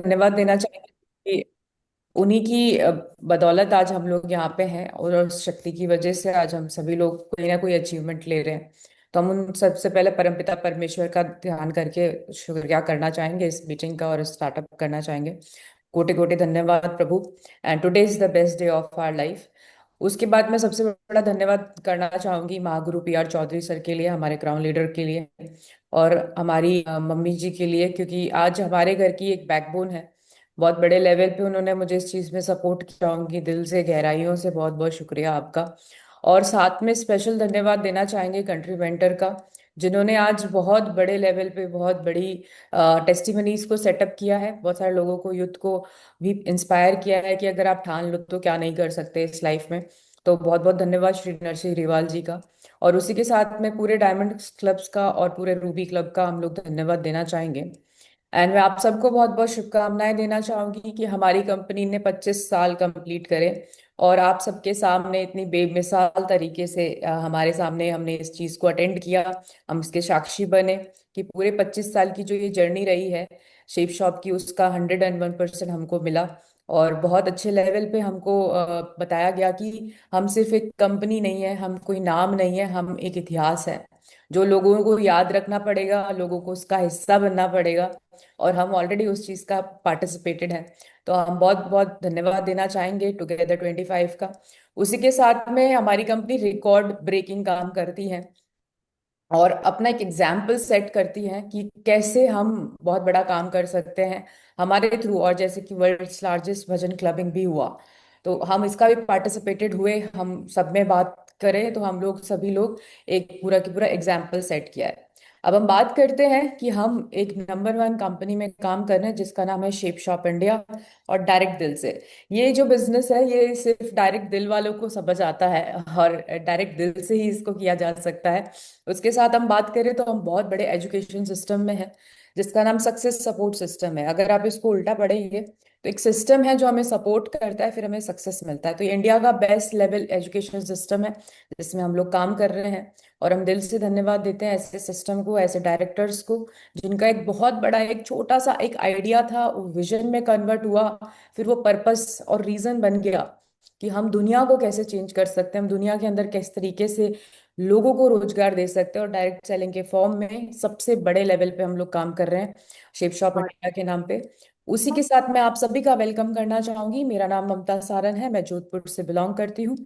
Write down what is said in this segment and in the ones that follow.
धन्यवाद देना चाहेंगे कि उन्हीं की बदौलत आज हम लोग यहाँ पे हैं, और उस शक्ति की वजह से आज हम सभी लोग कोई ना कोई अचीवमेंट ले रहे हैं। तो हम उन सबसे पहले परमपिता परमेश्वर का ध्यान करके शुक्रिया करना चाहेंगे इस मीटिंग का, और स्टार्टअप करना चाहेंगे। कोटि कोटि धन्यवाद प्रभु। And today is the best day of our life. उसके बाद मैं सबसे बड़ा धन्यवाद करना चाहूंगी महागुरु PR चौधरी सर के लिए, हमारे ग्राउंड लीडर के लिए, और हमारी मम्मी जी के लिए, क्योंकि आज हमारे घर की एक बैकबोन है। बहुत बड़े लेवल पे उन्होंने मुझे इस चीज़ में सपोर्ट किया, उनकी दिल से गहराइयों से बहुत बहुत शुक्रिया आपका। और साथ में स्पेशल धन्यवाद देना चाहेंगे कंट्री मेंटर का, जिन्होंने आज बहुत बड़े लेवल पे बहुत बड़ी टेस्टिमनीज को सेटअप किया है, बहुत सारे लोगों को, यूथ को भी इंस्पायर किया है कि अगर आप ठान लो तो क्या नहीं कर सकते इस लाइफ में। तो बहुत बहुत धन्यवाद श्री नरसिंह रिवाल जी का। और उसी के साथ में पूरे डायमंड क्लब्स का और पूरे रूबी क्लब का हम लोग धन्यवाद देना चाहेंगे। एंड मैं आप सबको बहुत बहुत शुभकामनाएं देना चाहूंगी कि हमारी कंपनी ने 25 साल कंप्लीट करे, और आप सबके सामने इतनी बेमिसाल तरीके से हमारे सामने हमने इस चीज को अटेंड किया। हम इसके साक्षी बने कि पूरे 25 साल की जो ये जर्नी रही है शेप शॉप की, उसका 101% हमको मिला। और बहुत अच्छे लेवल पे हमको बताया गया कि हम सिर्फ एक कंपनी नहीं है, हम कोई नाम नहीं है, हम एक इतिहास है जो लोगों को याद रखना पड़ेगा, लोगों को उसका हिस्सा बनना पड़ेगा। और हम ऑलरेडी उस चीज का पार्टिसिपेटेड है। तो हम बहुत बहुत धन्यवाद देना चाहेंगे टुगेदर 25 का। उसी के साथ में हमारी कंपनी रिकॉर्ड ब्रेकिंग काम करती है, और अपना एक एग्जाम्पल सेट करती हैं कि कैसे हम बहुत बड़ा काम कर सकते हैं हमारे थ्रू। और जैसे कि वर्ल्ड्स लार्जेस्ट भजन क्लबिंग भी हुआ, तो हम इसका भी पार्टिसिपेटेड हुए। हम सब में बात करें तो हम लोग सभी लोग एक पूरा की पूरा एग्जाम्पल सेट किया है। अब हम बात करते हैं कि हम एक नंबर 1 कंपनी में काम कर रहे हैं जिसका नाम है शेप शॉप इंडिया, और डायरेक्ट दिल से। ये जो बिजनेस है ये सिर्फ डायरेक्ट दिल वालों को समझ आता है, और डायरेक्ट दिल से ही इसको किया जा सकता है। उसके साथ हम बात करें तो हम बहुत बड़े एजुकेशन सिस्टम में हैं जिसका नाम सक्सेस सपोर्ट सिस्टम है। अगर आप इसको उल्टा पढ़ेंगे तो एक सिस्टम है जो हमें सपोर्ट करता है, फिर हमें सक्सेस मिलता है। तो ये इंडिया का बेस्ट लेवल एजुकेशन सिस्टम है जिसमें हम लोग काम कर रहे हैं। और हम दिल से धन्यवाद देते हैं ऐसे सिस्टम को, ऐसे डायरेक्टर्स को, जिनका एक बहुत बड़ा एक छोटा सा एक आइडिया था, वो विजन में कन्वर्ट हुआ, फिर वो पर्पस और रीजन बन गया कि हम दुनिया को कैसे चेंज कर सकते हैं, हम दुनिया के अंदर किस तरीके से लोगों को रोजगार दे सकते हैं। और डायरेक्ट सेलिंग के फॉर्म में सबसे बड़े लेवल पे हम लोग काम कर रहे हैं शेप शॉप इंडिया के नाम पे। उसी के साथ मैं आप सभी का वेलकम करना चाहूंगी। मेरा नाम ममता सारन है, मैं जोधपुर से बिलोंग करती हूँ।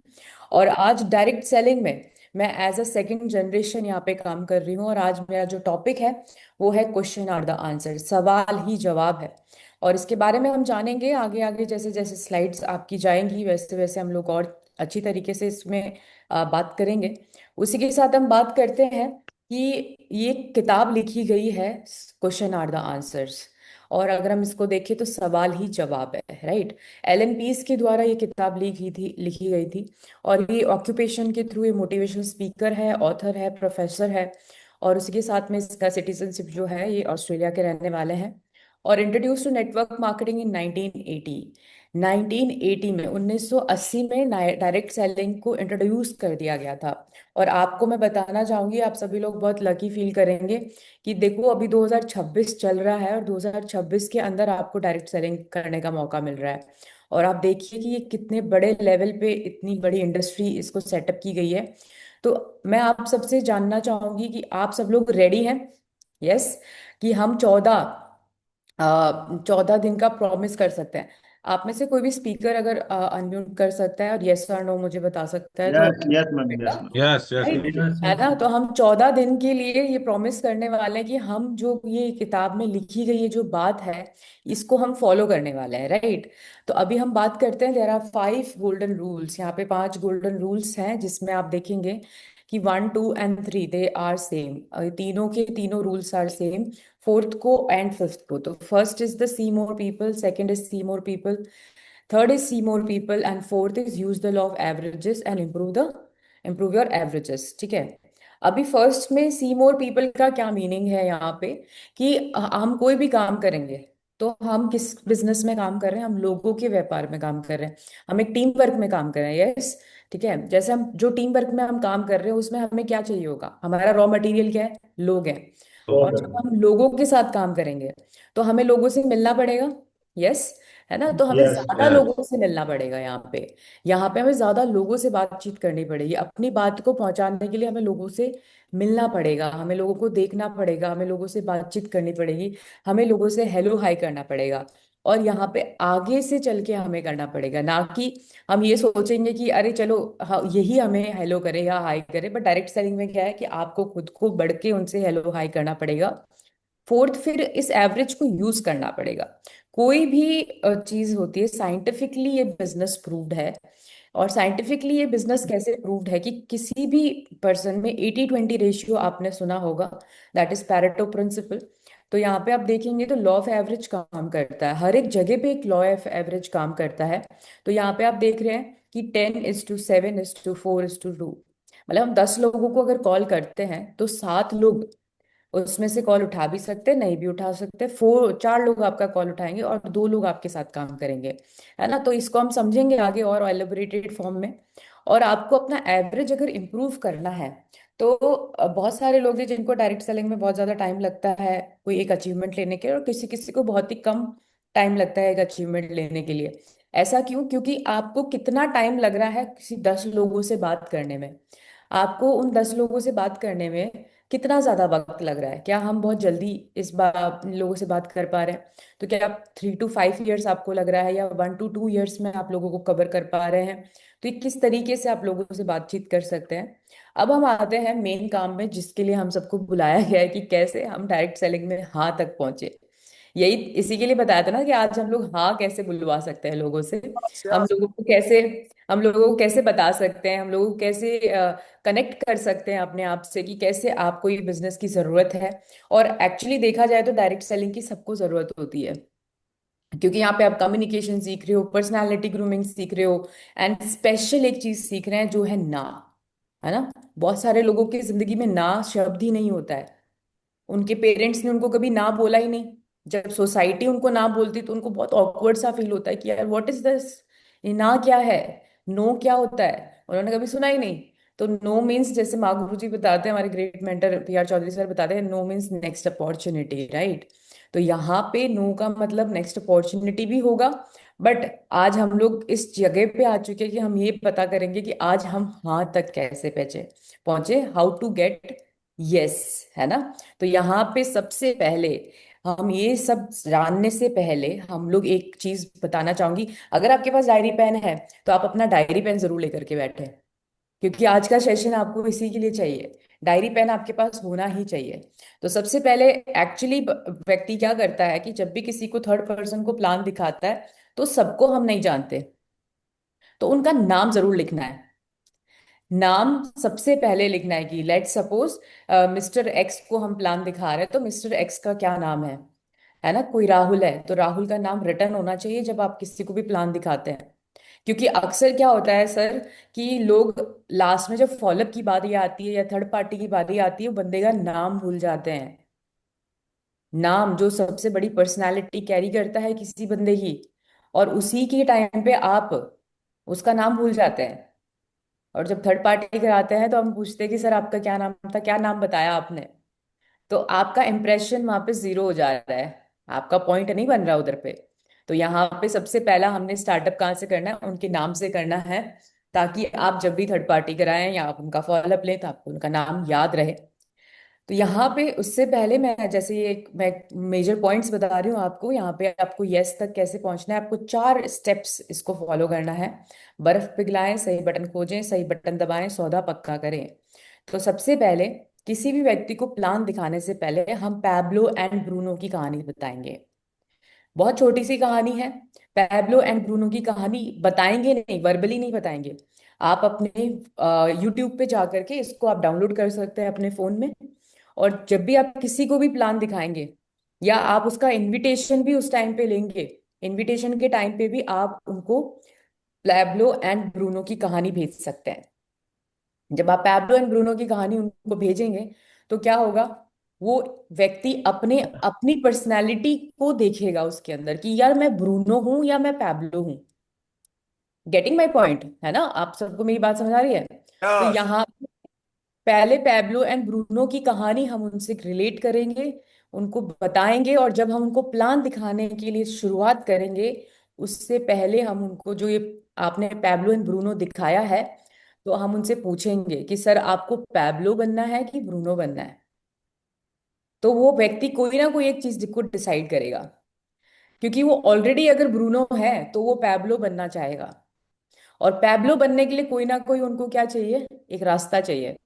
और आज डायरेक्ट सेलिंग में मैं एज अ सेकंड जनरेशन यहाँ पे काम कर रही हूँ। और आज मेरा जो टॉपिक है वो है क्वेश्चन आर द आंसर, सवाल ही जवाब है। और इसके बारे में हम जानेंगे आगे आगे, जैसे जैसे स्लाइड्स आपकी जाएंगी वैसे वैसे हम लोग और अच्छी तरीके से इसमें बात करेंगे। उसी के साथ हम बात करते हैं कि ये किताब लिखी गई है क्वेश्चन आर द आंसर्स, और अगर हम इसको देखें तो सवाल ही जवाब है, राइट। एलन पीस के द्वारा ये किताब लिखी गई थी। और ये ऑक्यूपेशन के थ्रू ये मोटिवेशनल स्पीकर है, ऑथर है, प्रोफेसर है। और उसी के साथ में इसका सिटीजनशिप जो है ये ऑस्ट्रेलिया के रहने वाले हैं। और introduce to network marketing in 1980। 1980 में 1980 में डायरेक्ट सेलिंग को इंट्रोड्यूस कर दिया गया था। और आपको मैं बताना चाहूंगी, आप सभी लोग बहुत लकी फील करेंगे कि देखो अभी 2026 चल रहा है, और 2026 के अंदर आपको डायरेक्ट सेलिंग करने का मौका मिल रहा है। और आप देखिए कि ये कितने बड़े लेवल पे इतनी बड़ी इंडस्ट्री इसको सेटअप की गई है। तो मैं आप सबसे जानना चाहूंगी कि आप सब लोग रेडी हैं? यस, कि हम 14 दिन का प्रॉमिस कर सकते हैं। आप में से कोई भी स्पीकर अगर अनम्यूट कर सकता है और यस और नो मुझे बता सकता है तो यस यस मैम, बेटा, yes ma'am. Yes yes right, है ना। तो हम 14 दिन के लिए ये प्रॉमिस करने वाले हैं कि हम जो ये किताब में लिखी गई है जो बात है इसको हम फॉलो करने वाले हैं, राइट। तो अभी हम बात करते हैं, देयर आर 5 गोल्डन रूल्स। यहाँ पे 5 गोल्डन रूल्स हैं जिसमें आप देखेंगे कि 1 2 एंड 3 दे आर सेम। तीनों के तीनों रूल्स आर सेम, फोर्थ को एंड फिफ्थ को। तो first is the see more people, second is see more people, third is see more people, and fourth is use the law of averages and improve your averages, ठीक है। अभी first में सी more people का क्या meaning है यहाँ पे, कि हम कोई भी काम करेंगे तो हम किस बिजनेस में काम कर रहे हैं, हम लोगों के व्यापार में काम कर रहे हैं, हम एक टीम वर्क में काम कर रहे हैं, यस। ठीक है, जैसे हम जो टीम वर्क में हम काम कर रहे हैं उसमें हमें क्या चाहिए होगा, हमारा रॉ मटेरियल क्या है, लोग हैं। तो और जब हम लोगों के साथ काम करेंगे तो हमें लोगों से मिलना पड़ेगा, यस, है ना? तो हमें यस ज्यादा यस। लोगों से मिलना पड़ेगा यहाँ पे। यहाँ पे हमें ज्यादा लोगों से बातचीत करनी पड़ेगी, अपनी बात को पहुंचाने के लिए हमें लोगों से मिलना पड़ेगा, हमें लोगों को देखना पड़ेगा, हमें लोगों से बातचीत करनी पड़ेगी, हमें लोगों से हेलो हाय करना पड़ेगा। और यहाँ पे आगे से चल के हमें करना पड़ेगा, ना कि हम ये सोचेंगे कि अरे चलो हाँ यही हमें हेलो करे या हाय करे। बट डायरेक्ट सेलिंग में क्या है कि आपको खुद को बढ़ के उनसे हेलो हाय करना पड़ेगा। फोर्थ, फिर इस एवरेज को यूज करना पड़ेगा। कोई भी चीज होती है साइंटिफिकली ये बिजनेस प्रूव्ड है। और साइंटिफिकली ये बिजनेस कैसे प्रूव्ड है कि किसी भी पर्सन में 80-20 रेशियो आपने सुना होगा, दैट इज पैरेटो प्रिंसिपल। तो यहाँ पे आप देखेंगे तो लॉ ऑफ एवरेज काम करता है, हर एक जगह पे एक लॉ ऑफ एवरेज काम करता है। तो यहाँ पे आप देख रहे हैं कि 10:7:4:2, मतलब हम 10 लोगों को अगर कॉल करते हैं तो 7 लोग उसमें से कॉल उठा भी सकते हैं, नहीं भी उठा सकते। 4 लोग आपका कॉल उठाएंगे और 2 लोग आपके साथ काम करेंगे, है ना? तो इसको हम समझेंगे आगे और एलिबरेटेड फॉर्म में। और आपको अपना एवरेज अगर इम्प्रूव करना है तो बहुत सारे लोग हैं जिनको डायरेक्ट सेलिंग में बहुत ज़्यादा टाइम लगता है कोई एक अचीवमेंट लेने के, और किसी किसी को बहुत ही कम टाइम लगता है एक अचीवमेंट लेने के लिए। ऐसा क्यों? क्योंकि आपको कितना टाइम लग रहा है किसी 10 लोगों से बात करने में, आपको उन 10 लोगों से बात करने में कितना ज्यादा वक्त लग रहा है। क्या हम बहुत जल्दी इस बार लोगों से बात कर पा रहे हैं? तो क्या आप 3 to 5 ईयर्स आपको लग रहा है, या 1 to 2 ईयर्स में आप लोगों को कवर कर पा रहे हैं? तो ये किस तरीके से आप लोगों से बातचीत कर सकते हैं। अब हम आते हैं मेन काम में जिसके लिए हम सबको बुलाया गया है, कि कैसे हम डायरेक्ट सेलिंग में हाँ तक पहुंचे। यही इसी के लिए बताया था ना कि आज हम लोग हाँ कैसे बुलवा सकते हैं लोगों से, हम यस। लोगों को कैसे हम लोगों को कैसे बता सकते हैं, हम लोगों को कैसे कनेक्ट कर सकते हैं अपने आप से, कि कैसे आपको ये बिजनेस की जरूरत है। और एक्चुअली देखा जाए तो डायरेक्ट सेलिंग की सबको जरूरत होती है, क्योंकि यहाँ पे आप कम्युनिकेशन सीख रहे हो, पर्सनालिटी ग्रूमिंग सीख रहे हो, एंड स्पेशल एक चीज सीख रहे हैं जो है ना, है ना? बहुत सारे लोगों की जिंदगी में ना शब्द ही नहीं होता है, उनके पेरेंट्स ने उनको कभी ना बोला ही नहीं। जब सोसाइटी उनको ना बोलती तो उनको बहुत ऑकवर्ड सा फील होता है कि यार व्हाट इज दिस, ये ना क्या है, नो क्या होता है, उन्होंने कभी सुना ही नहीं। तो नो मीन्स, जैसे माँ गुरु जी बताते हैं, हमारे great mentor PR Chaudhary sir बताते हैं, no means next opportunity, right? तो यहाँ पे नो का मतलब नेक्स्ट अपॉर्चुनिटी भी होगा। बट आज हम लोग इस जगह पे आ चुके हैं कि हम ये पता करेंगे कि आज हम हाँ तक कैसे पहुंचे पहुंचे हाउ टू गेट यस, है ना? तो यहाँ पे सबसे पहले, हम ये सब जानने से पहले हम लोग एक चीज बताना चाहूंगी। अगर आपके पास डायरी पेन है तो आप अपना डायरी पेन जरूर लेकर के बैठे, क्योंकि आज का सेशन आपको इसी के लिए चाहिए। डायरी पेन आपके पास होना ही चाहिए। तो सबसे पहले एक्चुअली व्यक्ति क्या करता है कि जब भी किसी को थर्ड पर्सन को प्लान दिखाता है तो सबको हम नहीं जानते, तो उनका नाम जरूर लिखना है। नाम सबसे पहले लिखना है कि लेट सपोज मिस्टर एक्स को हम प्लान दिखा रहे हैं, तो मिस्टर एक्स का क्या नाम है ना? कोई राहुल है तो राहुल का नाम रिटर्न होना चाहिए जब आप किसी को भी प्लान दिखाते हैं। क्योंकि अक्सर क्या होता है सर, कि लोग लास्ट में जब फॉलोअप की बारी आती है या थर्ड पार्टी की बारी आती है, वो बंदे का नाम भूल जाते हैं। नाम जो सबसे बड़ी पर्सनालिटी कैरी करता है किसी बंदे की, और उसी के टाइम पे आप उसका नाम भूल जाते हैं। और जब थर्ड पार्टी कराते हैं तो हम पूछते हैं कि सर आपका क्या नाम था, क्या नाम बताया आपने? तो आपका इंप्रेशन वहां पे जीरो हो जा रहा है, आपका पॉइंट नहीं बन रहा उधर पे। तो यहाँ पे सबसे पहला हमने स्टार्टअप कहाँ से करना है, उनके नाम से करना है, ताकि आप जब भी थर्ड पार्टी कराएं या आप उनका फॉलोअप लें तो आपको उनका नाम याद रहे। तो यहाँ पे उससे पहले मैं जैसे ये मैं मेजर पॉइंट्स बता रही हूँ आपको, यहाँ पे आपको यस तक कैसे पहुंचना है, आपको 4 स्टेप्स इसको फॉलो करना है। बर्फ पिघलाएं, सही बटन खोजें, सही बटन दबाएं, सौदा पक्का करें। तो सबसे पहले किसी भी व्यक्ति को प्लान दिखाने से पहले हम पैब्लो एंड ब्रूनो की कहानी बताएंगे। बहुत छोटी सी कहानी है। पैब्लो एंड ब्रूनो की कहानी बताएंगे नहीं, वर्बली नहीं बताएंगे। आप अपने यूट्यूब पे जा करके इसको आप डाउनलोड कर सकते हैं अपने फोन में। और जब भी आप किसी को भी प्लान दिखाएंगे, या आप उसका इनविटेशन भी उस टाइम पे लेंगे, इनविटेशन के टाइम पे भी आप उनको पैब्लो एंड ब्रूनो की कहानी भेज सकते हैं। जब आप पैब्लो एंड ब्रूनो की कहानी उनको भेजेंगे तो क्या होगा, वो व्यक्ति अपने अपनी पर्सनैलिटी को देखेगा उसके अंदर, कि यार मैं ब्रूनो हूं या मैं पैब्लो हूं। गेटिंग माई पॉइंट, है ना? आप सबको मेरी बात समझ आ रही है? तो यस। यहाँ पहले पैब्लो एंड ब्रूनो की कहानी हम उनसे रिलेट करेंगे, उनको बताएंगे, और जब हम उनको प्लान दिखाने के लिए शुरुआत करेंगे, उससे पहले हम उनको जो ये आपने पैब्लो एंड ब्रूनो दिखाया है, तो हम उनसे पूछेंगे कि सर आपको पैब्लो बनना है कि ब्रूनो बनना है। तो वो व्यक्ति कोई ना कोई एक चीज को डिसाइड करेगा, क्योंकि वो ऑलरेडी अगर ब्रूनो है तो वो पैब्लो बनना चाहेगा। और पैब्लो बनने के लिए कोई ना कोई उनको क्या चाहिए, एक रास्ता चाहिए,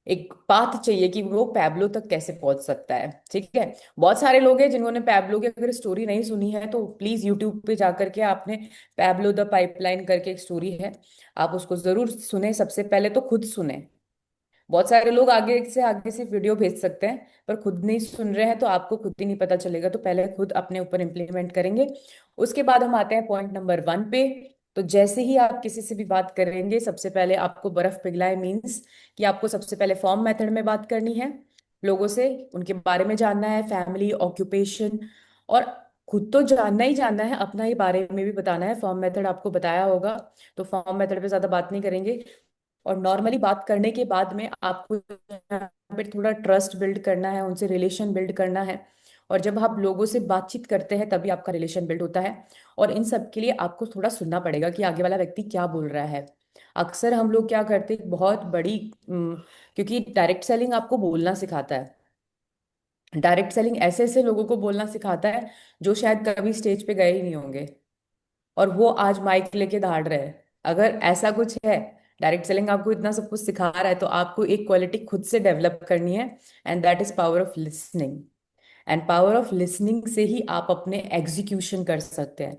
एक पाथ चाहिए कि वो पैब्लो तक कैसे पहुंच सकता है। ठीक है। बहुत सारे लोग हैं जिन्होंने पैब्लो की अगर स्टोरी नहीं सुनी है तो प्लीज यूट्यूब पे जाकर के आपने पैब्लो द पाइपलाइन करके एक स्टोरी है, आप उसको जरूर सुने। सबसे पहले तो खुद सुने। बहुत सारे लोग आगे से वीडियो भेज सकते हैं, पर खुद नहीं सुन रहे हैं तो आपको खुद ही नहीं पता चलेगा। तो पहले खुद अपने ऊपर इम्प्लीमेंट करेंगे। उसके बाद हम आते हैं पॉइंट नंबर 1 पे। तो जैसे ही आप किसी से भी बात करेंगे, सबसे पहले आपको बर्फ पिघलाए मीन्स कि आपको सबसे पहले फॉर्म मेथड में बात करनी है। लोगों से उनके बारे में जानना है, फैमिली, ऑक्यूपेशन, और खुद तो जानना ही जानना है, अपना ही बारे में भी बताना है। फॉर्म मेथड आपको बताया होगा, तो फॉर्म मेथड पे ज्यादा बात नहीं करेंगे। और नॉर्मली बात करने के बाद में आपको यहाँ पे थोड़ा ट्रस्ट बिल्ड करना है, उनसे रिलेशन बिल्ड करना है। और जब आप लोगों से बातचीत करते हैं तभी आपका रिलेशन बिल्ड होता है। और इन सब के लिए आपको थोड़ा सुनना पड़ेगा कि आगे वाला व्यक्ति क्या बोल रहा है। अक्सर हम लोग क्या करते हैं, बहुत बड़ी क्योंकि डायरेक्ट सेलिंग आपको बोलना सिखाता है। डायरेक्ट सेलिंग ऐसे ऐसे लोगों को बोलना सिखाता है जो शायद कभी स्टेज पे गए ही नहीं होंगे, और वो आज माइक लेके दहाड़ रहे हैं। अगर ऐसा कुछ है, डायरेक्ट सेलिंग आपको इतना सब कुछ सिखा रहा है, तो आपको एक क्वालिटी खुद से डेवलप करनी है, and that is power of listening. And power of listening से ही आप अपने एग्जीक्यूशन कर सकते हैं,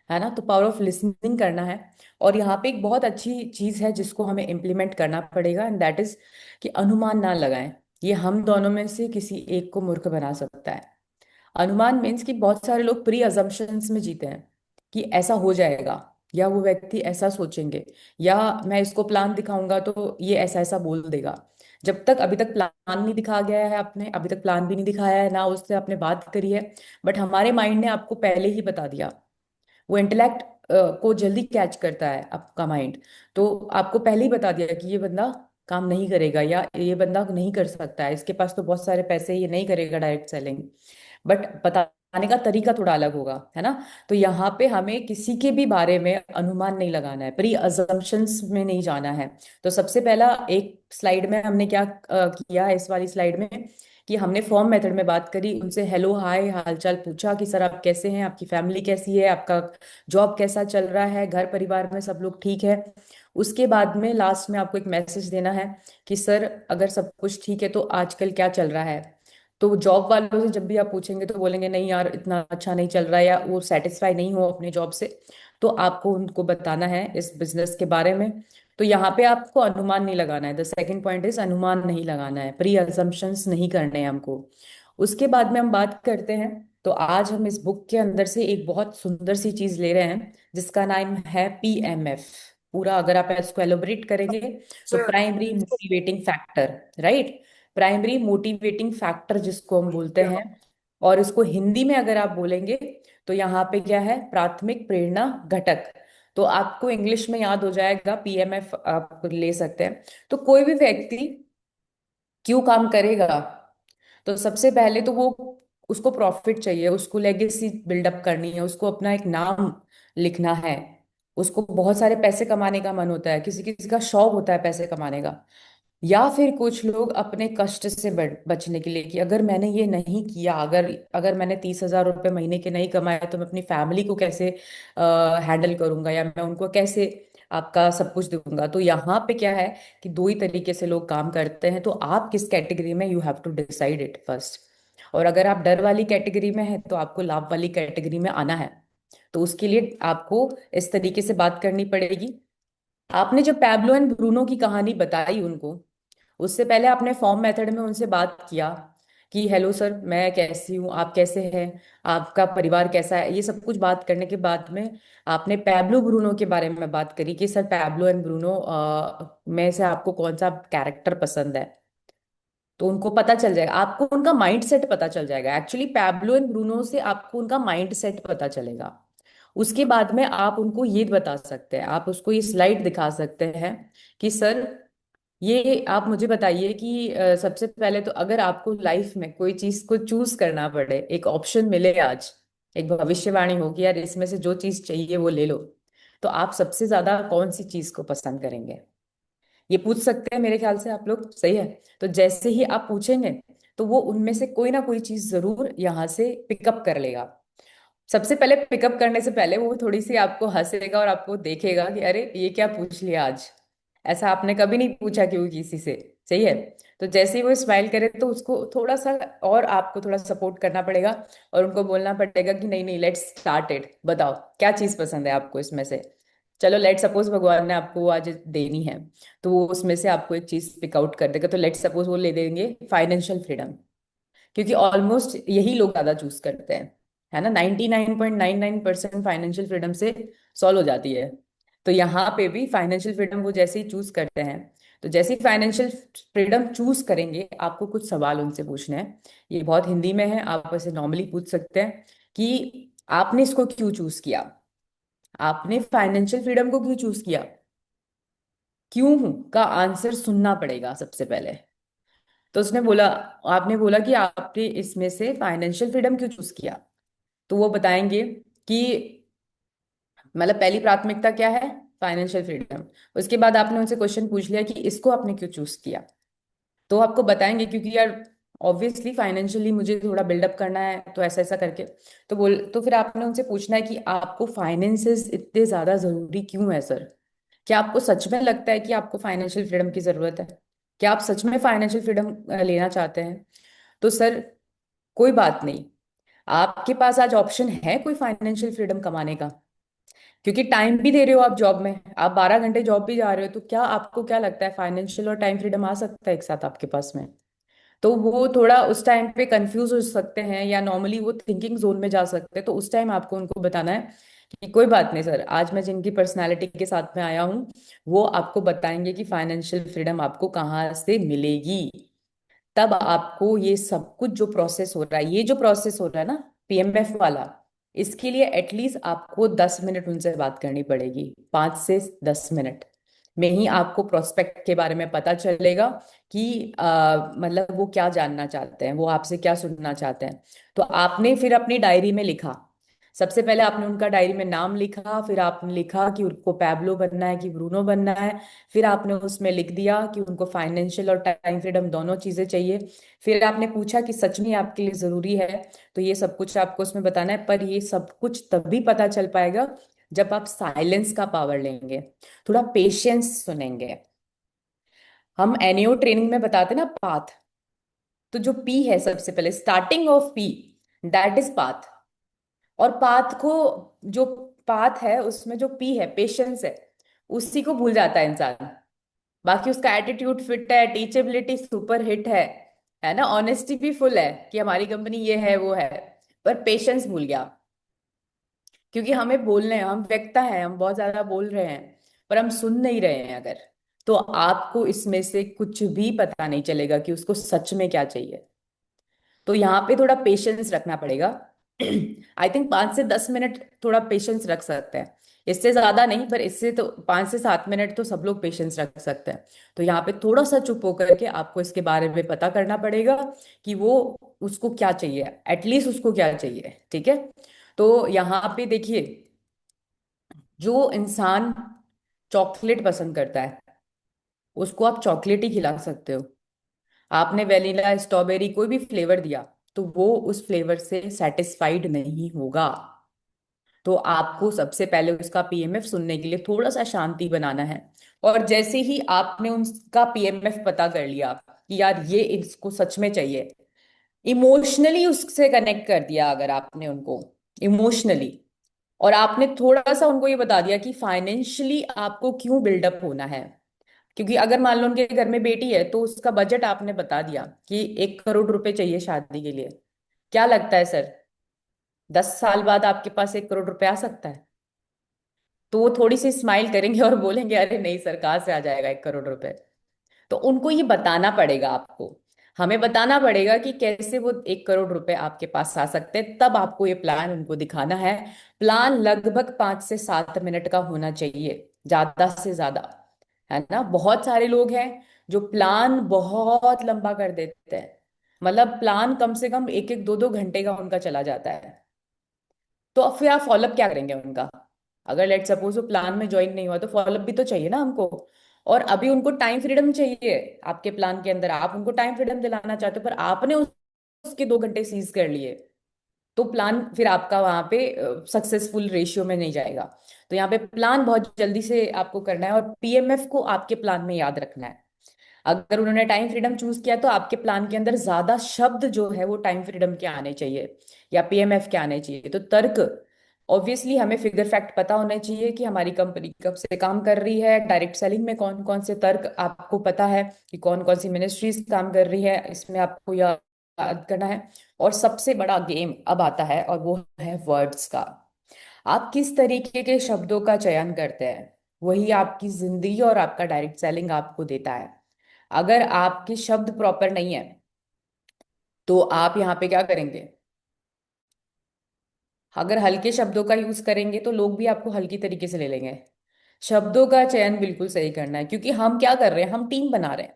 है ना। तो पावर ऑफ लिसनिंग करना है। और यहाँ पे एक बहुत अच्छी चीज है जिसको हमें इम्प्लीमेंट करना पड़ेगा, एंड दैट इज कि अनुमान ना लगाएं। ये हम दोनों में से किसी एक को मूर्ख बना सकता है। अनुमान मीन्स कि बहुत सारे लोग प्री अजम्पशंस में जीते हैं कि ऐसा हो जाएगा, या वो व्यक्ति ऐसा सोचेंगे, या मैं इसको प्लान दिखाऊंगा तो ये ऐसा ऐसा बोल देगा। जब तक अभी तक प्लान नहीं दिखा गया है, आपने अभी तक प्लान भी नहीं दिखाया है ना, उससे आपने बात करी है, बट हमारे माइंड ने आपको पहले ही बता दिया। वो इंटेलेक्ट को जल्दी कैच करता है आपका माइंड। तो आपको पहले ही बता दिया कि ये बंदा काम नहीं करेगा, या ये बंदा नहीं कर सकता है, इसके पास तो बहुत सारे पैसे, ये नहीं करेगा डायरेक्ट सेलिंग। बट बताने का तरीका थोड़ा अलग होगा, है ना। तो यहाँ पे हमें किसी के भी बारे में अनुमान नहीं लगाना है, प्री अजम्पशंस में नहीं जाना है। तो सबसे पहला एक स्लाइड में हमने क्या किया, इस वाली स्लाइड में, कि हमने फॉर्म मेथड में बात करी, उनसे हेलो हाय हालचाल पूछा कि सर आप कैसे हैं, आपकी फैमिली कैसी है, आपका जॉब कैसा चल रहा है, घर परिवार में सब लोग ठीक है। उसके बाद में लास्ट में आपको एक मैसेज देना है कि सर अगर सब कुछ ठीक है तो आजकल क्या चल रहा है। तो जॉब वालों से जब भी आप पूछेंगे तो बोलेंगे नहीं यार इतना अच्छा नहीं चल रहा है, या वो सेटिस्फाई नहीं हो अपने जॉब से, तो आपको उनको बताना है इस बिजनेस के बारे में। तो यहाँ पे आपको अनुमान नहीं लगाना है। द सेकंड पॉइंट इज अनुमान नहीं लगाना है, प्री अजम्पशंस नहीं करने हैं हमको। उसके बाद में हम बात करते हैं। तो आज हम इस बुक के अंदर से एक बहुत सुंदर सी चीज ले रहे हैं जिसका नाम है PMF। पूरा अगर आप इसको एलोबरेट करेंगे तो primary motivating factor, right. Primary motivating factor जिसको हम बोलते हैं, और इसको हिंदी में अगर आप बोलेंगे तो यहाँ पे क्या है, प्राथमिक प्रेरणा घटक। तो आपको इंग्लिश में याद हो जाएगा, PMF आप ले सकते हैं। तो कोई भी व्यक्ति क्यों काम करेगा, तो सबसे पहले तो वो, उसको प्रॉफिट चाहिए, उसको लेगेसी बिल्डअप करनी है, उसको अपना एक नाम लिखना है, उसको बहुत सारे पैसे कमाने का मन होता है, किसी किसी का शौक होता है पैसे कमाने का। या फिर कुछ लोग अपने कष्ट से बचने के लिए कि अगर मैंने ये नहीं किया, अगर अगर मैंने 30,000 रुपये महीने के नहीं कमाए तो मैं अपनी फैमिली को कैसे हैंडल करूंगा, या मैं उनको कैसे आपका सब कुछ दूंगा। तो यहाँ पे क्या है कि दो ही तरीके से लोग काम करते हैं, तो आप किस कैटेगरी में, you have to decide it first. और अगर आप डर वाली कैटेगरी में है तो आपको लाभ वाली कैटेगरी में आना है। तो उसके लिए आपको इस तरीके से बात करनी पड़ेगी। आपने जब पैब्लो एंड ब्रूनो की कहानी बताई उनको, उससे पहले आपने फॉर्म मेथड में उनसे बात किया कि हेलो सर मैं कैसी हूँ, आप कैसे हैं, आपका परिवार कैसा है, ये सब कुछ बात करने के बाद में आपने पैब्लो ब्रूनो के बारे में बात करी कि सर पैब्लो एंड ब्रूनो में से आपको कौन सा कैरेक्टर पसंद है। तो उनको पता चल जाएगा, आपको उनका माइंड सेट पता चल जाएगा। एक्चुअली पैब्लो एंड ब्रूनो से आपको उनका माइंड सेट पता चलेगा। उसके बाद में आप उनको ये बता सकते हैं, आप उसको ये स्लाइड दिखा सकते हैं कि सर ये आप मुझे बताइए कि सबसे पहले तो अगर आपको लाइफ में कोई चीज को चूज करना पड़े, एक ऑप्शन मिले आज, एक भविष्यवाणी हो कि यार इसमें से जो चीज चाहिए वो ले लो, तो आप सबसे ज्यादा कौन सी चीज को पसंद करेंगे? ये पूछ सकते हैं मेरे ख्याल से आप लोग, सही है। तो जैसे ही आप पूछेंगे तो वो उनमें से कोई ना कोई चीज जरूर यहाँ से पिकअप कर लेगा। सबसे पहले पिकअप करने से पहले वो थोड़ी सी आपको हंसेगा और आपको देखेगा कि अरे ये क्या पूछ लिया आज, ऐसा आपने कभी नहीं पूछा क्यों किसी से। सही है। तो जैसे ही वो स्माइल करे तो उसको थोड़ा सा और आपको थोड़ा सपोर्ट करना पड़ेगा और उनको बोलना पड़ेगा कि नहीं नहीं, लेट्स स्टार्ट इट, बताओ क्या चीज पसंद है आपको इसमें से। चलो लेट सपोज भगवान ने आपको वो आज देनी है, तो वो उसमें से आपको एक चीज पिक आउट कर देगा, तो लेट सपोज वो ले देंगे फाइनेंशियल फ्रीडम। क्योंकि ऑलमोस्ट यही लोग ज्यादा चूज करते हैं, है ना, 99.99% फाइनेंशियल फ्रीडम से सॉल्व हो जाती है। तो यहाँ पे भी फाइनेंशियल फ्रीडम वो जैसे ही चूज करते हैं, तो जैसे ही फाइनेंशियल फ्रीडम चूज करेंगे आपको कुछ सवाल उनसे पूछने हैं। ये बहुत हिंदी में है, आप ऐसे नॉर्मली पूछ सकते हैं कि आपने इसको क्यों चूज किया, आपने फाइनेंशियल फ्रीडम को क्यों चूज किया। क्यों हूं का आंसर सुनना पड़ेगा सबसे पहले। तो उसने बोला, आपने बोला कि आपने इसमें से फाइनेंशियल फ्रीडम क्यों चूज किया, तो वो बताएंगे कि मतलब पहली प्राथमिकता क्या है, फाइनेंशियल फ्रीडम। उसके बाद आपने उनसे क्वेश्चन पूछ लिया कि इसको आपने क्यों चूज किया, तो आपको बताएंगे क्योंकि यार ऑब्वियसली फाइनेंशियली मुझे थोड़ा बिल्डअप करना है, तो ऐसा ऐसा करके। तो फिर आपने उनसे पूछना है कि आपको फाइनेंसेस इतने ज्यादा जरूरी क्यों है सर। क्या आपको सच में लगता है कि आपको फाइनेंशियल फ्रीडम की जरूरत है? क्या आप सच में फाइनेंशियल फ्रीडम लेना चाहते हैं? तो सर कोई बात नहीं, आपके पास आज ऑप्शन है कोई फाइनेंशियल फ्रीडम कमाने का, क्योंकि टाइम भी दे रहे हो आप जॉब में, आप 12 घंटे जॉब भी जा रहे हो, तो क्या आपको क्या लगता है फाइनेंशियल और टाइम फ्रीडम आ सकता है एक साथ आपके पास में? तो वो थोड़ा उस टाइम पे कंफ्यूज हो सकते हैं या नॉर्मली वो थिंकिंग जोन में जा सकते हैं, तो उस टाइम आपको उनको बताना है कि कोई बात नहीं सर, आज मैं जिनकी पर्सनालिटी के साथ में आया हूँ वो आपको बताएंगे कि फाइनेंशियल फ्रीडम आपको कहाँ से मिलेगी। तब आपको ये सब कुछ जो प्रोसेस हो रहा है, ये जो प्रोसेस हो रहा है ना पीएमएफ वाला, इसके लिए एटलीस्ट आपको 10 मिनट उनसे बात करनी पड़ेगी, 5 से 10 मिनट में ही आपको प्रोस्पेक्ट के बारे में पता चलेगा कि मतलब वो क्या जानना चाहते हैं, वो आपसे क्या सुनना चाहते हैं। तो आपने फिर अपनी डायरी में लिखा, सबसे पहले आपने उनका डायरी में नाम लिखा, फिर आपने लिखा कि उनको पैब्लो बनना है कि ब्रूनो बनना है। फिर आपने उसमें लिख दिया कि उनको फाइनेंशियल और टाइम फ्रीडम दोनों चीजें चाहिए। फिर आपने पूछा कि सच में आपके लिए जरूरी है, तो ये सब कुछ आपको उसमें बताना है। पर ये सब कुछ तभी पता चल पाएगा जब आप साइलेंस का पावर लेंगे, थोड़ा पेशेंस सुनेंगे। हम एनईओ ट्रेनिंग में बताते ना पाथ, तो जो पी है सबसे पहले starting of P, that is path. और पाथ को, जो पाथ है उसमें जो पी है पेशेंस है, उसी को भूल जाता है इंसान। बाकी उसका एटीट्यूड फिट है, टीचेबिलिटी सुपर हिट है ना, ऑनेस्टी भी फुल है कि हमारी कंपनी ये है वो है, पर पेशेंस भूल गया। क्योंकि हमें बोलने हैं, हम वक्ता है, हम बहुत ज्यादा बोल रहे हैं पर हम सुन नहीं रहे हैं अगर, तो आपको इसमें से कुछ भी पता नहीं चलेगा कि उसको सच में क्या चाहिए। तो यहाँ पे थोड़ा पेशेंस रखना पड़ेगा। आई थिंक 5 से 10 मिनट थोड़ा पेशेंस रख सकते हैं, इससे ज्यादा नहीं, पर इससे तो 5 से 7 मिनट तो सब लोग पेशेंस रख सकते हैं। तो यहाँ पे थोड़ा सा चुप होकर के आपको इसके बारे में पता करना पड़ेगा कि वो, उसको क्या चाहिए, एटलीस्ट उसको क्या चाहिए, ठीक है। तो यहाँ पे देखिए, जो इंसान चॉकलेट पसंद करता है उसको आप चॉकलेट ही खिला सकते हो। आपने वेनिला स्ट्रॉबेरी कोई भी फ्लेवर दिया तो वो उस फ्लेवर से सेटिस्फाइड नहीं होगा। तो आपको सबसे पहले उसका पीएमएफ सुनने के लिए थोड़ा सा शांति बनाना है। और जैसे ही आपने उसका पीएमएफ पता कर लिया कि यार ये इसको सच में चाहिए, इमोशनली उससे कनेक्ट कर दिया अगर आपने उनको, इमोशनली, और आपने थोड़ा सा उनको ये बता दिया कि फाइनेंशियली आपको क्यों बिल्डअप होना है। क्योंकि अगर मान लो उनके घर में बेटी है तो उसका बजट आपने बता दिया कि 1 करोड़ रुपए चाहिए शादी के लिए, क्या लगता है सर 10 साल बाद आपके पास 1 करोड़ रुपए आ सकता है? तो वो थोड़ी सी स्माइल करेंगे और बोलेंगे अरे नहीं सर, कहाँ से आ जाएगा 1 करोड़ रुपए। तो उनको ये बताना पड़ेगा आपको, हमें बताना पड़ेगा कि कैसे वो 1 करोड़ रुपए आपके पास आ सकते हैं, तब आपको ये प्लान उनको दिखाना है। प्लान लगभग 5 से 7 मिनट का होना चाहिए, ज्यादा से ज्यादा, है ना। बहुत सारे लोग हैं जो प्लान बहुत लंबा कर देते हैं। मतलब प्लान कम से कम एक एक दो दो घंटे का उनका चला जाता है। तो अब फिर आप फॉलोअप क्या करेंगे उनका? अगर लेट सपोज वो प्लान में ज्वाइन नहीं हुआ तो फॉलोअप भी तो चाहिए ना हमको। और अभी उनको टाइम फ्रीडम चाहिए, आपके प्लान के अंदर आप उनको टाइम फ्रीडम दिलाना चाहते हो, पर आपने उसके 2 घंटे सीज कर लिए। तो प्लान फिर आपका वहां पे सक्सेसफुल रेशियो में नहीं जाएगा। तो यहाँ पे प्लान बहुत जल्दी से आपको करना है, और पीएमएफ को आपके प्लान में याद रखना है। अगर उन्होंने टाइम फ्रीडम चूज किया तो आपके प्लान के अंदर ज्यादा शब्द जो है वो टाइम फ्रीडम के आने चाहिए या पीएमएफ के आने चाहिए। तो तर्क, ऑब्वियसली हमें फिगर फैक्ट पता होना चाहिए कि हमारी कंपनी कब से काम कर रही है, डायरेक्ट सेलिंग में कौन कौन से तर्क आपको पता है, कि कौन कौन सी मिनिस्ट्रीज काम कर रही है, इसमें आपको याद करना है। और सबसे बड़ा गेम अब आता है, और वो है वर्ड्स का। आप किस तरीके के शब्दों का चयन करते हैं, वही आपकी जिंदगी और आपका डायरेक्ट सेलिंग आपको देता है। अगर आपके शब्द प्रॉपर नहीं है तो आप यहाँ पे क्या करेंगे? अगर हल्के शब्दों का यूज करेंगे तो लोग भी आपको हल्की तरीके से ले लेंगे। शब्दों का चयन बिल्कुल सही करना है, क्योंकि हम क्या कर रहे हैं, हम टीम बना रहे हैं,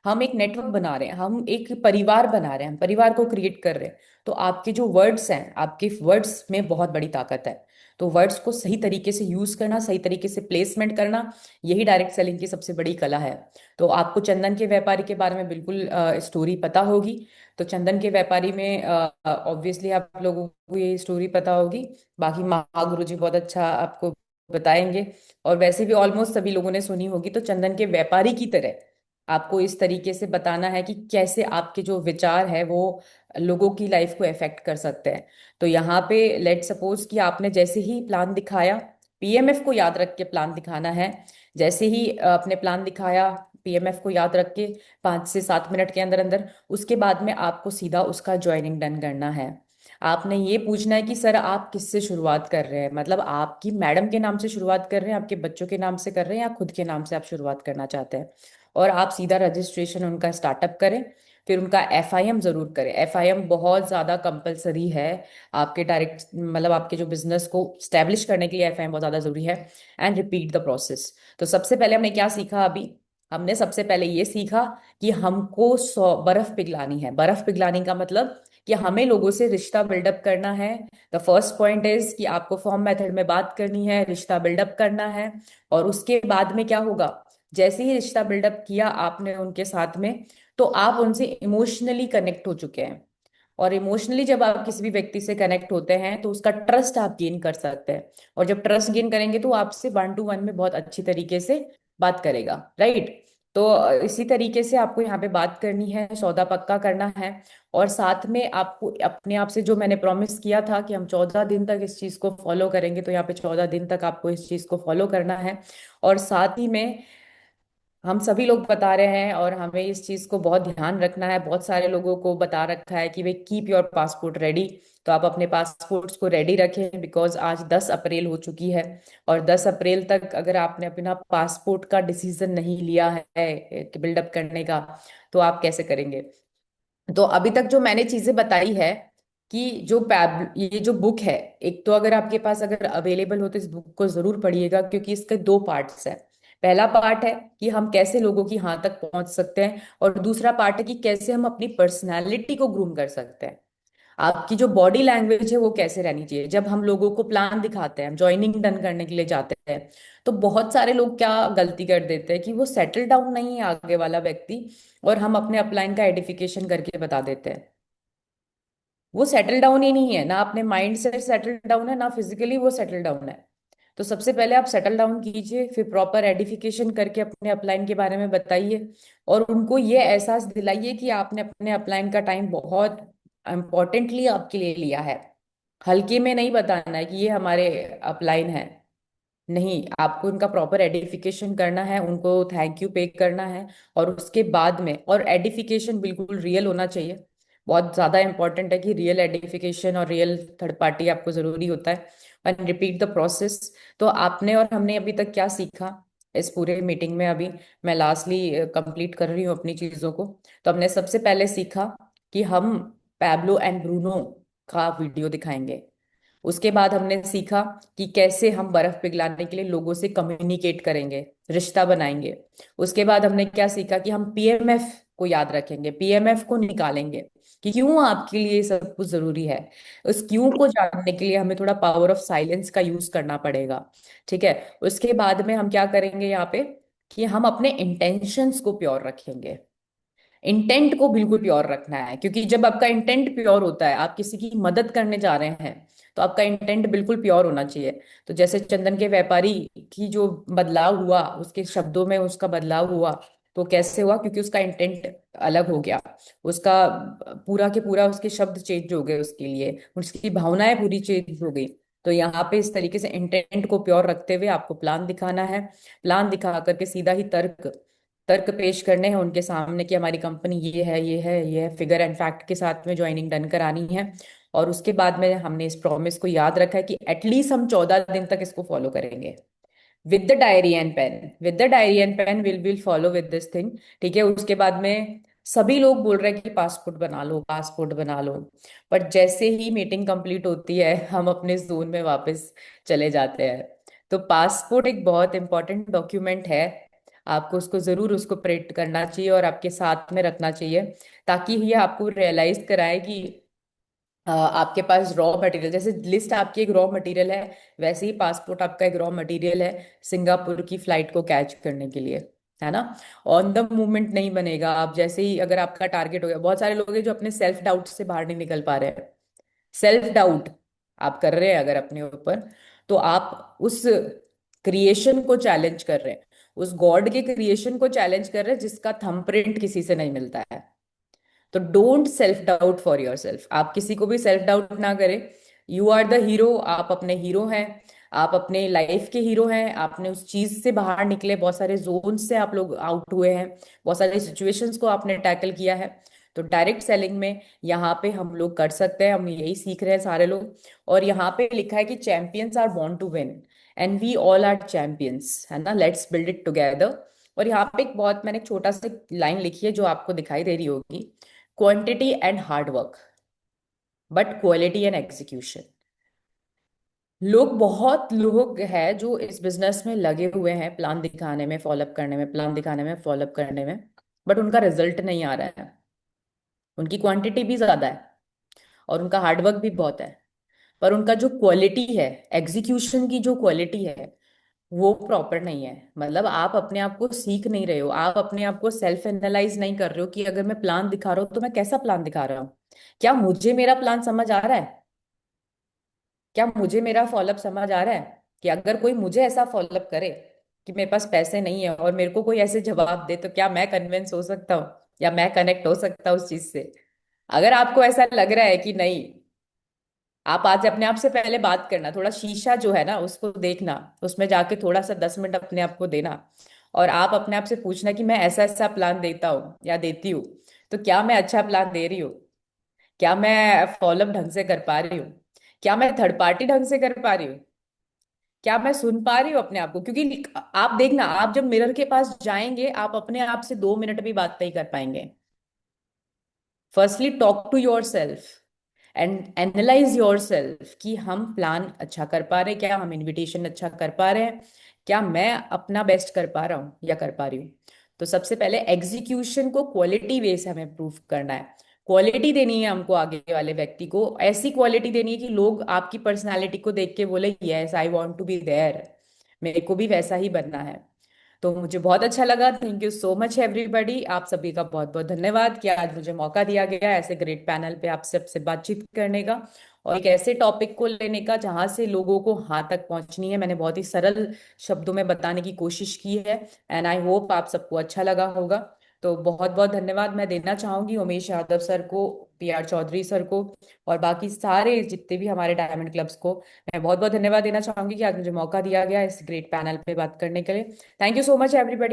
हम एक नेटवर्क बना रहे हैं, हम एक परिवार बना रहे हैं, हम परिवार को क्रिएट कर रहे हैं। तो आपके जो वर्ड्स हैं, आपके वर्ड्स में बहुत बड़ी ताकत है। तो वर्ड्स को सही तरीके से यूज करना, सही तरीके से प्लेसमेंट करना, यही डायरेक्ट सेलिंग की सबसे बड़ी कला है। तो आपको चंदन के व्यापारी के बारे में बिल्कुल स्टोरी पता होगी। तो चंदन के व्यापारी में ऑब्वियसली आप लोगों को ये स्टोरी पता होगी। बाकी महागुरु जी बहुत अच्छा आपको बताएंगे। और वैसे भी ऑलमोस्ट सभी लोगों ने सुनी होगी। तो चंदन के व्यापारी की तरह आपको इस तरीके से बताना है कि कैसे आपके जो विचार है वो लोगों की लाइफ को इफेक्ट कर सकते हैं। तो यहाँ पे लेट सपोज कि आपने जैसे ही प्लान दिखाया, पीएमएफ को याद रख के प्लान दिखाना है। जैसे ही आपने प्लान दिखाया, पीएमएफ को याद रख के 5 से 7 मिनट के अंदर अंदर, उसके बाद में आपको सीधा उसका ज्वाइनिंग डन करना है। आपने ये पूछना है कि सर आप किससे शुरुआत कर रहे हैं, मतलब आपकी मैडम के नाम से शुरुआत कर रहे हैं, आपके बच्चों के नाम से कर रहे हैं, या खुद के नाम से आप शुरुआत करना चाहते हैं। और आप सीधा रजिस्ट्रेशन उनका स्टार्टअप करें। फिर उनका एफआईएम जरूर करें, एफआईएम बहुत ज्यादा कंपलसरी है। आपके डायरेक्ट मतलब आपके जो बिजनेस को स्टैब्लिश करने के लिए एफआईएम बहुत ज्यादा जरूरी है। And repeat the process. तो सबसे पहले हमने क्या सीखा अभी? हमने सबसे पहले ये सीखा कि हमको बर्फ पिघलानी है। बर्फ पिघलाने का मतलब कि हमें लोगों से रिश्ता बिल्डअप करना है। द फर्स्ट पॉइंट इज कि आपको फॉर्म मेथड में बात करनी है, रिश्ता बिल्डअप करना है। और उसके बाद में क्या होगा? जैसे ही रिश्ता बिल्डअप किया आपने उनके साथ में, तो आप उनसे इमोशनली कनेक्ट हो चुके हैं। और इमोशनली जब आप किसी भी व्यक्ति से कनेक्ट होते हैं तो उसका ट्रस्ट आप गेन कर सकते हैं। और जब ट्रस्ट गेन करेंगे तो आपसे 1 to 1 में बहुत अच्छी तरीके से बात करेगा, राइट? तो इसी तरीके से आपको यहाँ पे बात करनी है, सौदा पक्का करना है। और साथ में आपको अपने आप से जो मैंने प्रॉमिस किया था कि हम 14 दिन तक इस चीज को फॉलो करेंगे, तो यहाँ पे 14 दिन तक आपको इस चीज को फॉलो करना है। और साथ ही में हम सभी लोग बता रहे हैं, और हमें इस चीज को बहुत ध्यान रखना है। बहुत सारे लोगों को बता रखा है कि भाई कीप योर पासपोर्ट रेडी। तो आप अपने पासपोर्ट्स को रेडी रखें, बिकॉज आज 10 अप्रैल हो चुकी है। और 10 अप्रैल तक अगर आपने अपना पासपोर्ट का डिसीजन नहीं लिया है बिल्डअप करने का, तो आप कैसे करेंगे? तो अभी तक जो मैंने चीजें बताई है, कि जो ये जो बुक है, एक तो अगर आपके पास अगर अवेलेबल हो तो इस बुक को जरूर पढ़िएगा, क्योंकि इसके 2 पार्ट्स हैं। पहला पार्ट है कि हम कैसे लोगों की हाँ तक पहुंच सकते हैं, और दूसरा पार्ट है कि कैसे हम अपनी पर्सनालिटी को ग्रूम कर सकते हैं। आपकी जो बॉडी लैंग्वेज है वो कैसे रहनी चाहिए। जब हम लोगों को प्लान दिखाते हैं, हम ज्वाइनिंग डन करने के लिए जाते हैं, तो बहुत सारे लोग क्या गलती कर देते हैं कि वो सेटल डाउन नहीं है आगे वाला व्यक्ति, और हम अपने अपलाइन का एडिफिकेशन करके बता देते हैं। वो सेटल डाउन ही नहीं है, ना अपने माइंड से सेटल डाउन है, ना फिजिकली वो सेटल डाउन है। तो सबसे पहले आप सेटल डाउन कीजिए, फिर प्रॉपर एडिफिकेशन करके अपने अपलाइन के बारे में बताइए। और उनको ये एहसास दिलाइए कि आपने अपने अपलाइन का टाइम बहुत इम्पोर्टेंटली आपके लिए लिया है। हल्के में नहीं बताना है कि ये हमारे अपलाइन है। नहीं, आपको उनका प्रॉपर एडिफिकेशन करना है, उनको थैंक यू पे करना है। और उसके बाद में, और एडिफिकेशन बिल्कुल रियल होना चाहिए। बहुत ज़्यादा इंपॉर्टेंट है कि रियल एडिफिकेशन और रियल थर्ड पार्टी आपको ज़रूरी होता है। And repeat the process. तो आपने और हमने अभी तक क्या सीखा इस पूरे मीटिंग में? अभी मैं लास्टली कंप्लीट कर रही हूँ अपनी चीज़ों को। तो हमने सबसे पहले सीखा कि हम पैब्लो एंड ब्रूनो का वीडियो दिखाएंगे। उसके बाद हमने सीखा कि कैसे हम बर्फ पिघलाने के लिए लोगों से कम्युनिकेट करेंगे, रिश्ता बनाएंगे। उसके बाद हमने क्या सीखा कि हम पीएमएफ को याद रखेंगे, पीएमएफ को निकालेंगे कि क्यों आपके लिए ये सब कुछ जरूरी है। उस क्यों को जानने के लिए हमें थोड़ा पावर ऑफ साइलेंस का यूज करना पड़ेगा। ठीक है। उसके बाद में हम क्या करेंगे यहाँ पे कि हम अपने इंटेंशंस को प्योर रखेंगे। इंटेंट को बिल्कुल प्योर रखना है, क्योंकि जब आपका इंटेंट प्योर होता है, आप किसी की मदद करने जा रहे हैं, तो आपका इंटेंट बिल्कुल प्योर होना चाहिए। तो जैसे चंदन के व्यापारी की जो बदलाव हुआ, उसके शब्दों में उसका बदलाव हुआ, तो कैसे हुआ? क्योंकि उसका इंटेंट अलग हो गया। उसका पूरा के पूरा उसके शब्द चेंज हो गए, उसके लिए उसकी भावनाएं पूरी चेंज हो गई। तो यहाँ पे इस तरीके से इंटेंट को प्योर रखते हुए आपको प्लान दिखाना है। प्लान दिखा करके सीधा ही तर्क तर्क पेश करने हैं उनके सामने कि हमारी कंपनी ये है, ये है, ये है, फिगर एंड फैक्ट के साथ में ज्वाइनिंग डन करानी है। और उसके बाद में हमने इस प्रॉमिस को याद रखा है कि एटलीस्ट हम 14 दिन तक इसको फॉलो करेंगे। With the diary and pen, with the diary and pen will follow with this thing. ठीक है। उसके बाद में सभी लोग बोल रहे हैं कि पासपोर्ट बना लो, पासपोर्ट बना लो। पर जैसे ही मीटिंग कंप्लीट होती है, हम अपने जोन में वापस चले जाते हैं। तो पासपोर्ट एक बहुत इंपॉर्टेंट डॉक्यूमेंट है। आपको उसको जरूर उसको प्रिंट करना चाहिए और आपके साथ में रखना चाहिए, ताकि ये आपको रियलाइज कराए कि आपके पास रॉ मटेरियल, जैसे लिस्ट आपकी एक रॉ मटेरियल है, वैसे ही पासपोर्ट आपका एक रॉ मटेरियल है सिंगापुर की फ्लाइट को कैच करने के लिए। है ना? ऑन द मूवमेंट नहीं बनेगा। आप जैसे ही, अगर आपका टारगेट हो गया, बहुत सारे लोग हैं जो अपने सेल्फ डाउट से बाहर नहीं निकल पा रहे हैं। सेल्फ डाउट आप कर रहे हैं अगर अपने ऊपर, तो आप उस क्रिएशन को चैलेंज कर रहे हैं, उस गॉड के क्रिएशन को चैलेंज कर रहे हैं जिसका थंबप्रिंट किसी से नहीं मिलता है। तो don't self doubt for your self, आप किसी को भी सेल्फ डाउट ना करें। यू आर द हीरो, आप अपने हीरो हैं। आप अपने लाइफ के हीरो हैं। आपने उस चीज से बाहर निकले, बहुत सारे जोन से आप लोग आउट हुए हैं, बहुत सारी सिचुएशंस को आपने टैकल किया है। तो डायरेक्ट सेलिंग में यहाँ पे हम लोग कर सकते हैं, हम यही सीख रहे हैं सारे लोग। और यहाँ पे लिखा है कि champions are born to win and we all are champions, है ना? Let's build it together. और यहाँ पे एक बहुत, मैंने एक छोटा सा लाइन लिखी है जो आपको दिखाई दे रही होगी। Quantity and hard work, but quality and execution. बहुत लोग हैं जो इस बिजनेस में लगे हुए हैं, प्लान दिखाने में, फॉलोअप करने में, प्लान दिखाने में, फॉलोअप करने में, बट उनका रिजल्ट नहीं आ रहा है। उनकी क्वांटिटी भी ज्यादा है और उनका हार्डवर्क भी बहुत है, पर उनका जो क्वालिटी है, एग्जीक्यूशन की जो क्वालिटी है, वो प्रॉपर नहीं है। मतलब आप अपने आप को सीख नहीं रहे हो, आप अपने आप को सेल्फ एनालाइज नहीं कर रहे हो कि अगर मैं प्लान दिखा रहा हूँ तो मैं कैसा प्लान दिखा रहा हूँ। क्या मुझे मेरा प्लान समझ आ रहा है? क्या मुझे मेरा फॉलोअप समझ आ रहा है? कि अगर कोई मुझे ऐसा फॉलोअप करे कि मेरे पास पैसे नहीं है और मेरे को कोई ऐसे जवाब दे, तो क्या मैं कन्विंस हो सकता हूँ या मैं कनेक्ट हो सकता हूँ उस चीज से? अगर आपको ऐसा लग रहा है कि नहीं, आप आज अपने आप से पहले बात करना, थोड़ा शीशा जो है ना उसको देखना, उसमें जाके थोड़ा सा 10 मिनट अपने आप को देना, और आप अपने आप से पूछना कि मैं ऐसा ऐसा प्लान देता हूँ या देती हूँ, तो क्या मैं अच्छा प्लान दे रही हूँ? क्या मैं फॉलोअप ढंग से कर पा रही हूँ? क्या मैं थर्ड पार्टी ढंग से कर पा रही हूँ? क्या मैं सुन पा रही हूँ अपने आप को? क्योंकि आप देखना, आप जब मिरर के पास जाएंगे, आप अपने आप से 2 मिनट भी बात नहीं कर पाएंगे। Firstly talk to yourself and analyse yourself कि हम प्लान अच्छा कर पा रहे हैं क्या, हम इनविटेशन अच्छा कर पा रहे हैं, क्या मैं अपना बेस्ट कर पा रहा हूँ या कर पा रही हूँ। तो सबसे पहले एग्जीक्यूशन को क्वालिटी बेस हमें प्रूव करना है। क्वालिटी देनी है हमको, आगे वाले व्यक्ति को ऐसी क्वालिटी देनी है कि लोग आपकी पर्सनालिटी को देख के बोले yes I want to be there, मेरे को भी वैसा ही बनना है। तो मुझे बहुत अच्छा लगा। Thank you so much everybody, आप सभी का बहुत बहुत धन्यवाद कि आज मुझे मौका दिया गया ऐसे ग्रेट पैनल पे आप सबसे बातचीत करने का और एक ऐसे टॉपिक को लेने का जहां से लोगों को हाँ तक पहुंचनी है। मैंने बहुत ही सरल शब्दों में बताने की कोशिश की है एंड आई होप आप सबको अच्छा लगा होगा। तो बहुत बहुत धन्यवाद मैं देना चाहूंगी उमेश यादव सर को, पीआर चौधरी सर को, और बाकी सारे जितने भी हमारे डायमंड क्लब्स को। मैं बहुत बहुत धन्यवाद देना चाहूंगी कि आज मुझे मौका दिया गया इस ग्रेट पैनल पे बात करने के लिए। Thank you so much everybody.